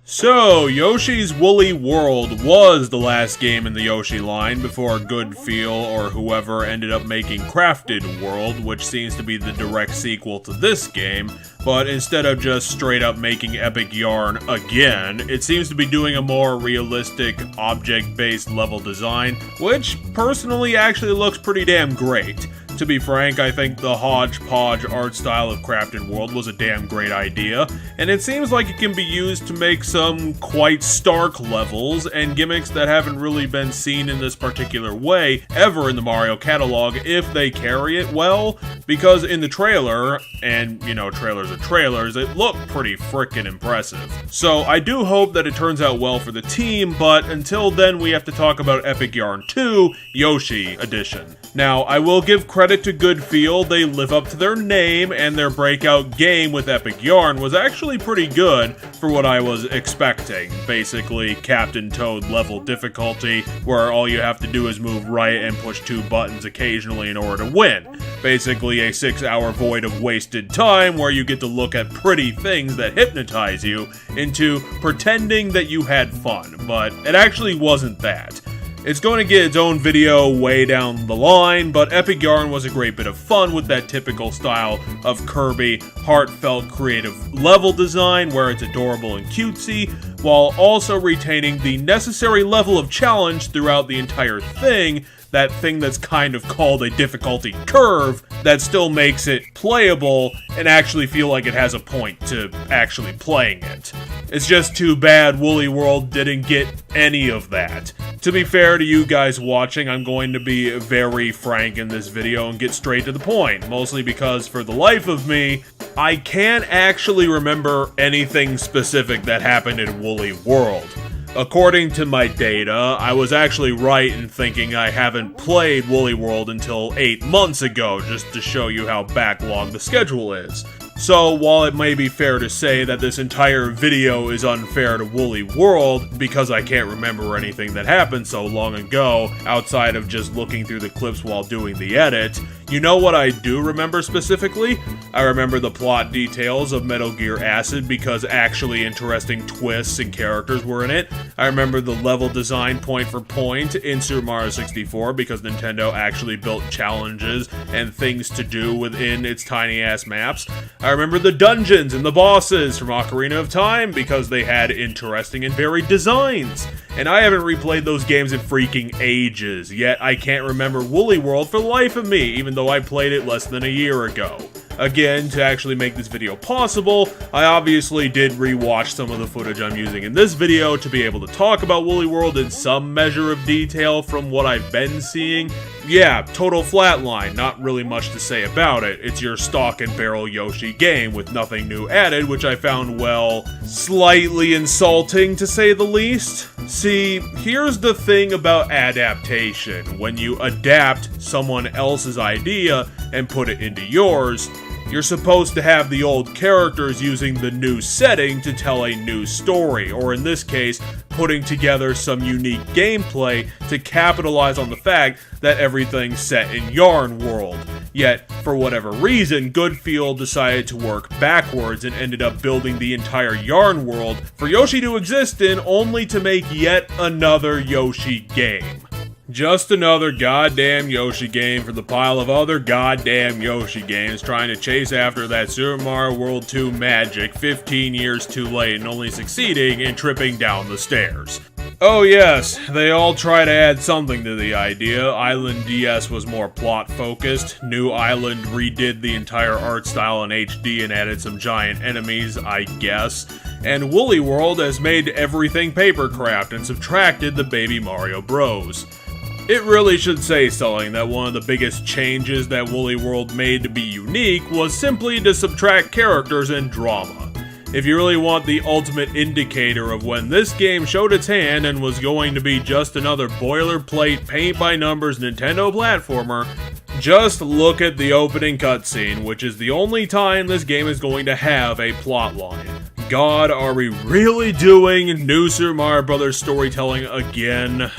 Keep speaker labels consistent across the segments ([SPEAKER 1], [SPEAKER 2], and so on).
[SPEAKER 1] So, Yoshi's Woolly World was the last game in the Yoshi line before Good Feel or whoever ended up making Crafted World, which seems to be the direct sequel to this game, but instead of just straight up making Epic Yarn again, it seems to be doing a more realistic, object-based level design, which personally actually looks pretty damn great. To be frank, I think the hodgepodge art style of Crafted World was a damn great idea, and it seems like it can be used to make some quite stark levels and gimmicks that haven't really been seen in this particular way ever in the Mario catalog if they carry it well, because in the trailer, and you know, trailers are trailers, it looked pretty frickin' impressive. So I do hope that it turns out well for the team, but until then we have to talk about Epic Yarn 2, Yoshi Edition. Now, I will give credit to Good Feel, they live up to their name, and their breakout game with Epic Yarn was actually pretty good for what I was expecting. Basically, Captain Toad level difficulty, where all you have to do is move right and push 2 buttons occasionally in order to win. Basically a 6-hour void of wasted time where you get to look at pretty things that hypnotize you into pretending that you had fun, but it actually wasn't that. It's going to get its own video way down the line, but Epic Yarn was a great bit of fun with that typical style of Kirby, heartfelt, creative level design where it's adorable and cutesy, while also retaining the necessary level of challenge throughout the entire thing, that thing that's kind of called a difficulty curve that still makes it playable and actually feel like it has a point to actually playing it. It's just too bad Woolly World didn't get any of that. To be fair to you guys watching, I'm going to be very frank in this video and get straight to the point, mostly because for the life of me, I can't actually remember anything specific that happened in Woolly World. According to my data, I was actually right in thinking I haven't played Woolly World until 8 months ago, just to show you how backlogged the schedule is. So, while it may be fair to say that this entire video is unfair to Woolly World, because I can't remember anything that happened so long ago, outside of just looking through the clips while doing the edit, you know what I do remember specifically? I remember the plot details of Metal Gear Acid because actually interesting twists and characters were in it. I remember the level design point for point in Super Mario 64 because Nintendo actually built challenges and things to do within its tiny ass maps. I remember the dungeons and the bosses from Ocarina of Time because they had interesting and varied designs. And I haven't replayed those games in freaking ages, yet I can't remember Woolly World for the life of me, even though I played it less than a year ago. Again, to actually make this video possible, I obviously did rewatch some of the footage I'm using in this video to be able to talk about Woolly World in some measure of detail from what I've been seeing. Yeah, total flatline, not really much to say about it. It's your stock and barrel Yoshi game with nothing new added, which I found, well, slightly insulting to say the least. See, here's the thing about adaptation. When you adapt someone else's idea and put it into yours, you're supposed to have the old characters using the new setting to tell a new story, or in this case, putting together some unique gameplay to capitalize on the fact that everything's set in Yarn World. Yet, for whatever reason, Good Feel decided to work backwards and ended up building the entire Yarn World for Yoshi to exist in, only to make yet another Yoshi game. Just another goddamn Yoshi game for the pile of other goddamn Yoshi games trying to chase after that Super Mario World 2 magic 15 years too late and only succeeding in tripping down the stairs. Oh yes, they all try to add something to the idea. Island DS was more plot focused. New Island redid the entire art style in HD and added some giant enemies, I guess. And Woolly World has made everything papercraft and subtracted the Baby Mario Bros. It really should say something that one of the biggest changes that Woolly World made to be unique was simply to subtract characters and drama. If you really want the ultimate indicator of when this game showed its hand and was going to be just another boilerplate paint-by-numbers Nintendo platformer, just look at the opening cutscene, which is the only time this game is going to have a plotline. God, are we really doing New Super Mario Bros. Storytelling again?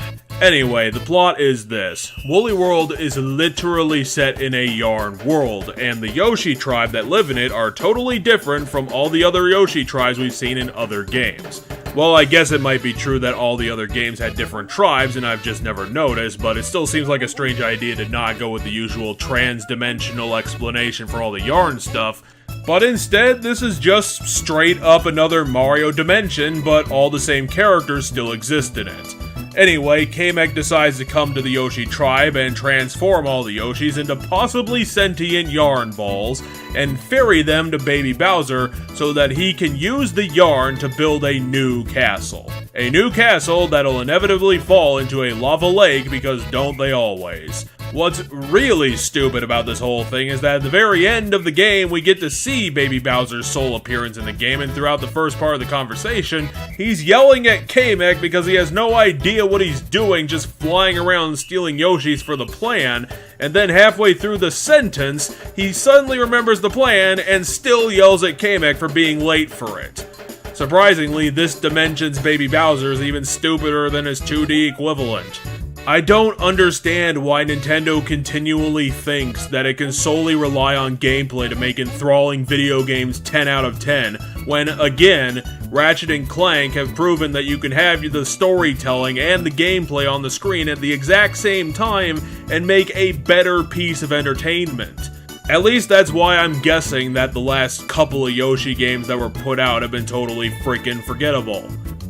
[SPEAKER 1] Anyway, the plot is this. Woolly World is literally set in a Yarn world, and the Yoshi tribe that live in it are totally different from all the other Yoshi tribes we've seen in other games. Well, I guess it might be true that all the other games had different tribes and I've just never noticed, but it still seems like a strange idea to not go with the usual trans-dimensional explanation for all the yarn stuff. But instead, this is just straight up another Mario dimension, but all the same characters still exist in it. Anyway, Kamek decides to come to the Yoshi tribe and transform all the Yoshis into possibly sentient yarn balls and ferry them to Baby Bowser so that he can use the yarn to build a new castle. A new castle that'll inevitably fall into a lava lake because don't they always? What's really stupid about this whole thing is that at the very end of the game, we get to see Baby Bowser's sole appearance in the game, and throughout the first part of the conversation, he's yelling at Kamek because he has no idea what he's doing, just flying around stealing Yoshis for the plan, and then halfway through the sentence, he suddenly remembers the plan and still yells at Kamek for being late for it. Surprisingly, this dimension's Baby Bowser is even stupider than his 2D equivalent. I don't understand why Nintendo continually thinks that it can solely rely on gameplay to make enthralling video games 10 out of 10, when, again, Ratchet & Clank have proven that you can have the storytelling and the gameplay on the screen at the exact same time and make a better piece of entertainment. At least that's why I'm guessing that the last couple of Yoshi games that were put out have been totally freaking forgettable.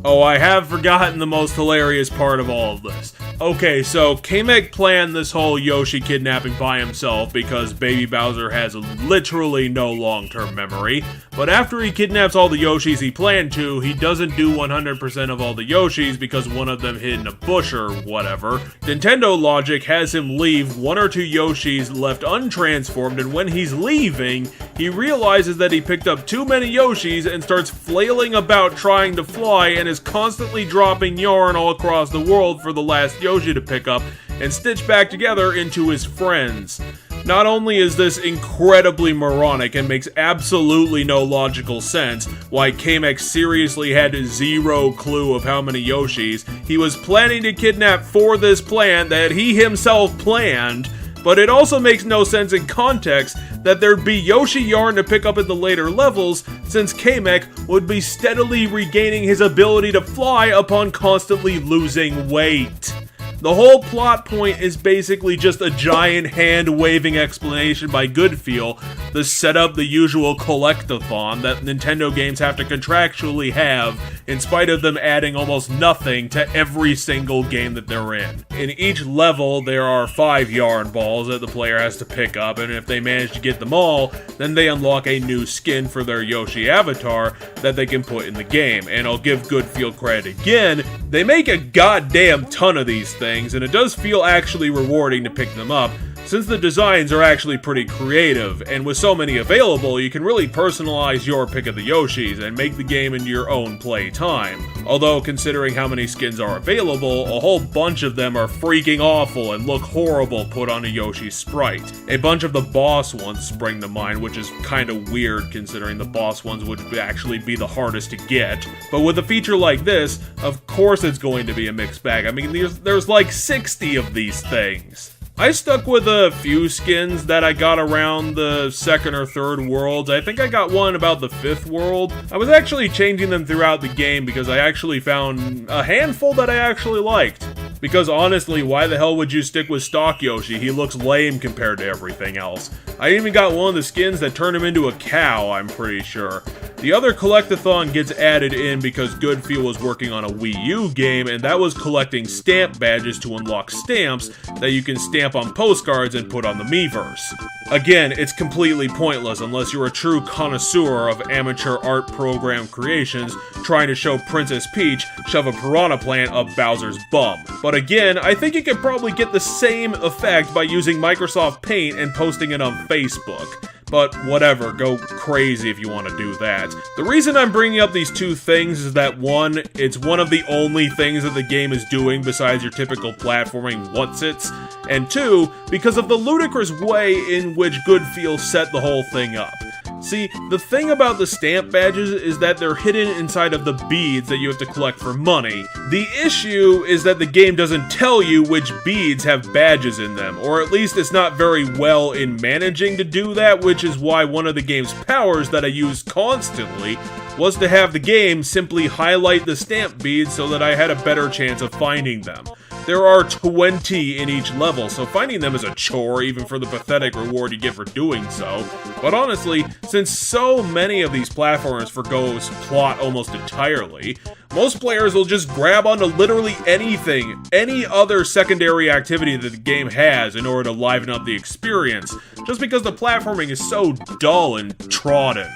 [SPEAKER 1] Oh, I have forgotten the most hilarious part of all of this. Okay, so Kamek planned this whole Yoshi kidnapping by himself because Baby Bowser has literally no long-term memory, but after he kidnaps all the Yoshis he planned to, he doesn't do 100% of all the Yoshis because one of them hid in a bush or whatever. Nintendo logic has him leave one or two Yoshis left untransformed, and when he's leaving, he realizes that he picked up too many Yoshis and starts flailing about trying to fly and is constantly dropping yarn all across the world for the last Yoshi to pick up and stitch back together into his friends. Not only is this incredibly moronic and makes absolutely no logical sense why Kamek seriously had zero clue of how many Yoshis he was planning to kidnap for this plan that he himself planned, but it also makes no sense in context that there'd be Yoshi yarn to pick up in the later levels, since Kamek would be steadily regaining his ability to fly upon constantly losing weight. The whole plot point is basically just a giant hand-waving explanation by Goodfeel to set up the usual collectathon that Nintendo games have to contractually have, in spite of them adding almost nothing to every single game that they're in. In each level, there are 5 yarn balls that the player has to pick up, and if they manage to get them all, then they unlock a new skin for their Yoshi avatar that they can put in the game. And I'll give Goodfeel credit again, they make a goddamn ton of these things, and it does feel actually rewarding to pick them up, since the designs are actually pretty creative, and with so many available, you can really personalize your pick of the Yoshis and make the game into your own play time. Although, considering how many skins are available, a whole bunch of them are freaking awful and look horrible put on a Yoshi sprite. A bunch of the boss ones spring to mind, which is kinda weird considering the boss ones would actually be the hardest to get. But with a feature like this, of course it's going to be a mixed bag. I mean, there's like 60 of these things. I stuck with a few skins that I got around the 2nd or 3rd worlds. I think I got one about the 5th world. I was actually changing them throughout the game because I actually found a handful that I actually liked. Because honestly, why the hell would you stick with stock Yoshi? He looks lame compared to everything else. I even got one of the skins that turned him into a cow, I'm pretty sure. The other collectathon gets added in because Goodfeel was working on a Wii U game, and that was collecting stamp badges to unlock stamps that you can stamp on postcards and put on the Miiverse. Again, it's completely pointless unless you're a true connoisseur of amateur art program creations trying to show Princess Peach shove a piranha plant up Bowser's bum. But again, I think you could probably get the same effect by using Microsoft Paint and posting it on Facebook. But whatever, go crazy if you want to do that. The reason I'm bringing up these two things is that 1, it's one of the only things that the game is doing besides your typical platforming what's-its, and 2, because of the ludicrous way in which Goodfeel set the whole thing up. See, the thing about the stamp badges is that they're hidden inside of the beads that you have to collect for money. The issue is that the game doesn't tell you which beads have badges in them, or at least it's not very well in managing to do that, which is why one of the game's powers that I use constantly was to have the game simply highlight the stamp beads so that I had a better chance of finding them. There are 20 in each level, so finding them is a chore even for the pathetic reward you get for doing so. But honestly, since so many of these platformers forgo plot almost entirely, most players will just grab onto literally anything, any other secondary activity that the game has in order to liven up the experience, just because the platforming is so dull and trodden.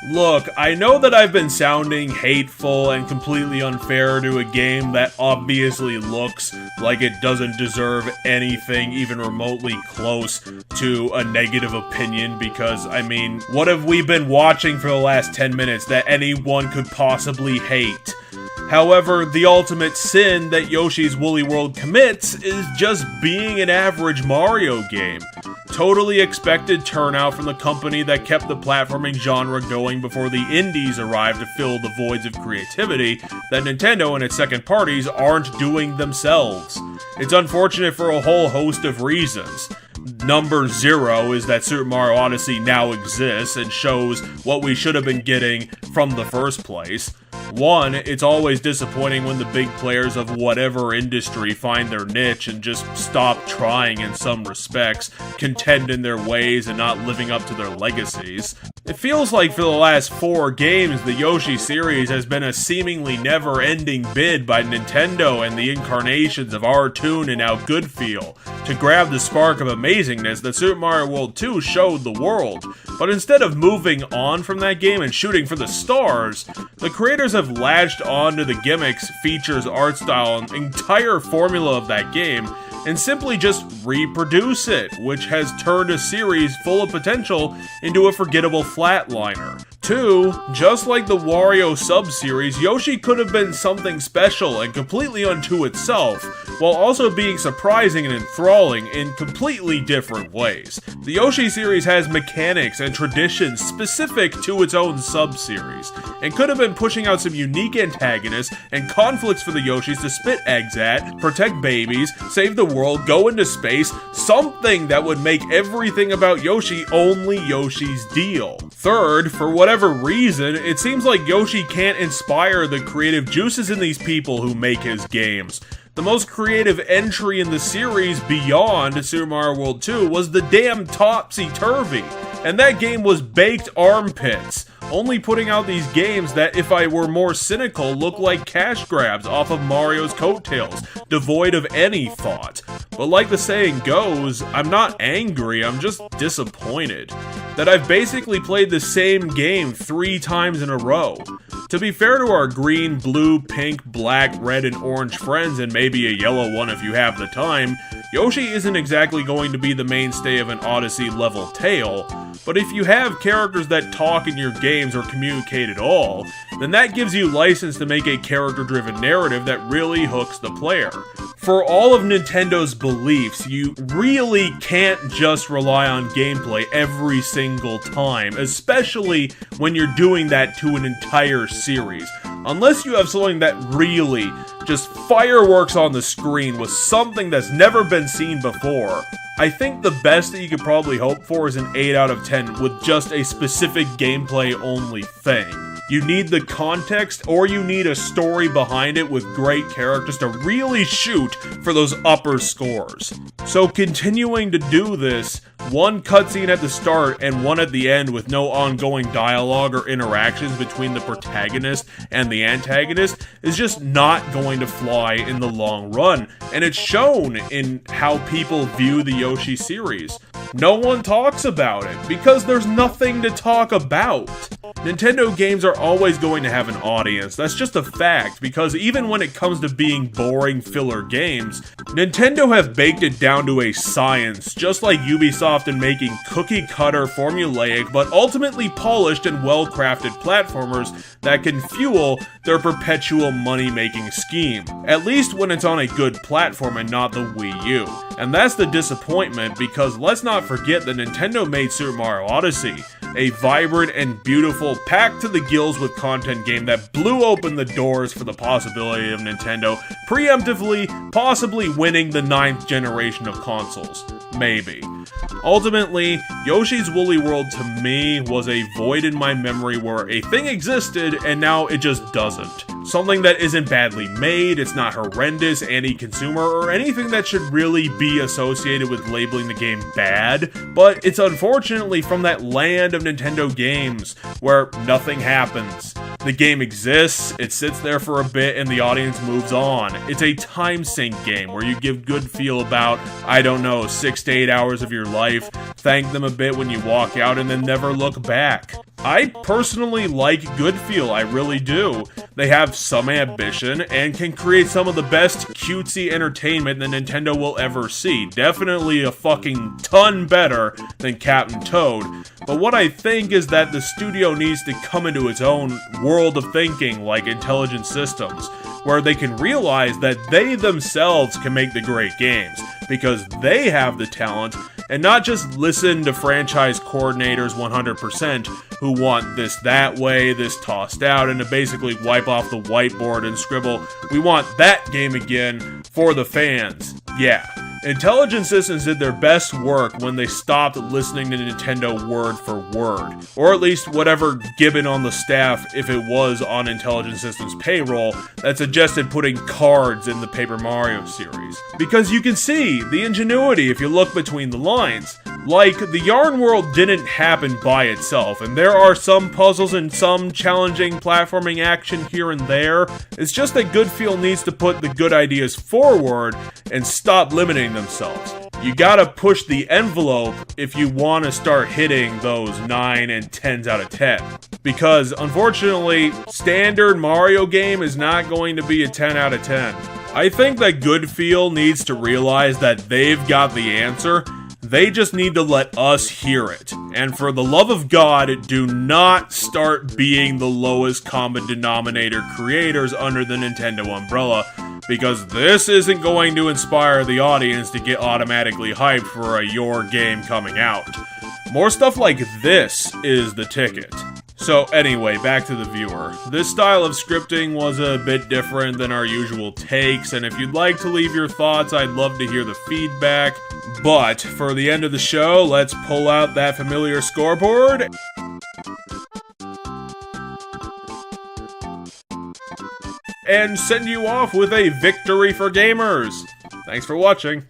[SPEAKER 1] Look, I know that I've been sounding hateful and completely unfair to a game that obviously looks like it doesn't deserve anything even remotely close to a negative opinion because, I mean, what have we been watching for the last 10 minutes that anyone could possibly hate? However, the ultimate sin that Yoshi's Woolly World commits is just being an average Mario game. Totally expected turnout from the company that kept the platforming genre going before the indies arrived to fill the voids of creativity that Nintendo and its second parties aren't doing themselves. It's unfortunate for a whole host of reasons. Number 0 is that Super Mario Odyssey now exists and shows what we should have been getting from the first place. 1, it's always disappointing when the big players of whatever industry find their niche and just stop trying in some respects, contend in their ways and not living up to their legacies. It feels like for the last 4 games, the Yoshi series has been a seemingly never-ending bid by Nintendo and the incarnations of R-Toon and now Goodfeel to grab the spark of amazingness that Super Mario World 2 showed the world. But instead of moving on from that game and shooting for the stars, the creators have latched on to the gimmicks, features, art style, and entire formula of that game and simply just reproduce it, which has turned a series full of potential into a forgettable flatliner. 2, just like the Wario sub-series, Yoshi could have been something special and completely unto itself, while also being surprising and enthralling in completely different ways. The Yoshi series has mechanics and traditions specific to its own sub-series, and could have been pushing out some unique antagonists and conflicts for the Yoshis to spit eggs at, protect babies, save the world, go into space, something that would make everything about Yoshi only Yoshi's deal. 3rd, for whatever reason, it seems like Yoshi can't inspire the creative juices in these people who make his games. The most creative entry in the series beyond Super Mario World 2 was the damn Topsy-Turvy, and that game was baked armpits, only putting out these games that, if I were more cynical, look like cash grabs off of Mario's coattails, devoid of any thought. But like the saying goes, I'm not angry, I'm just disappointed that I've basically played the same game 3 times in a row. To be fair to our green, blue, pink, black, red, and orange friends, and maybe a yellow one if you have the time, Yoshi isn't exactly going to be the mainstay of an Odyssey-level tale, but if you have characters that talk in your games or communicate at all, then that gives you license to make a character-driven narrative that really hooks the player. For all of Nintendo's beliefs, you really can't just rely on gameplay every single time, especially when you're doing that to an entire series. Unless you have something that really just fireworks on the screen with something that's never been seen before. I think the best that you could probably hope for is an 8 out of 10 with just a specific gameplay only thing. You need the context, or you need a story behind it with great characters to really shoot for those upper scores. So continuing to do this, one cutscene at the start and one at the end with no ongoing dialogue or interactions between the protagonist and the antagonist is just not going to fly in the long run, and it's shown in how people view the Yoshi series. No one talks about it, because there's nothing to talk about. Nintendo games are always going to have an audience, that's just a fact, because even when it comes to being boring filler games, Nintendo have baked it down to a science, just like Ubisoft in making cookie-cutter, formulaic, but ultimately polished and well-crafted platformers that can fuel their perpetual money-making scheme. At least when it's on a good platform and not the Wii U. And that's the disappointment, because let's not forget that Nintendo made Super Mario Odyssey, a vibrant and beautiful, packed to the gills with content game that blew open the doors for the possibility of Nintendo preemptively, possibly winning the 9th generation of consoles. Maybe. Ultimately, Yoshi's Woolly World to me was a void in my memory where a thing existed and now it just doesn't. Something that isn't badly made, it's not horrendous, anti-consumer, or anything that should really be associated with labeling the game bad, but it's unfortunately from that land of Nintendo games where nothing happens. The game exists, it sits there for a bit, and the audience moves on. It's a time sink game where you give good feel about, I don't know, 6 to 8 hours of your life, thank them a bit when you walk out, and then never look back. I personally like good feel, I really do. They have some ambition and can create some of the best cutesy entertainment that Nintendo will ever see. Definitely a fucking ton better than Captain Toad. But what I think is that the studio needs to come into its own world of thinking like Intelligent Systems, where they can realize that they themselves can make the great games, because they have the talent, and not just listen to franchise coordinators 100% who want this that way, this tossed out, and to basically wipe off the whiteboard and scribble, "We want that game again for the fans." Yeah. Intelligent Systems did their best work when they stopped listening to Nintendo word for word. Or at least whatever gibbon on the staff, if it was on Intelligent Systems' payroll, that suggested putting cards in the Paper Mario series. Because you can see the ingenuity if you look between the lines. Like, the Yarn World didn't happen by itself, and there are some puzzles and some challenging platforming action here and there. It's just that Good Feel needs to put the good ideas forward and stop limiting themselves. You gotta push the envelope if you want to start hitting those 9 and 10s out of 10. Because, unfortunately, standard Mario game is not going to be a 10 out of 10. I think that Good Feel needs to realize that they've got the answer. They just need to let us hear it. And for the love of God, do not start being the lowest common denominator creators under the Nintendo umbrella, because this isn't going to inspire the audience to get automatically hyped for a your game coming out. More stuff like this is the ticket. So anyway, back to the viewer. This style of scripting was a bit different than our usual takes, and if you'd like to leave your thoughts, I'd love to hear the feedback. But for the end of the show, let's pull out that familiar scoreboard and send you off with a victory for gamers. Thanks for watching.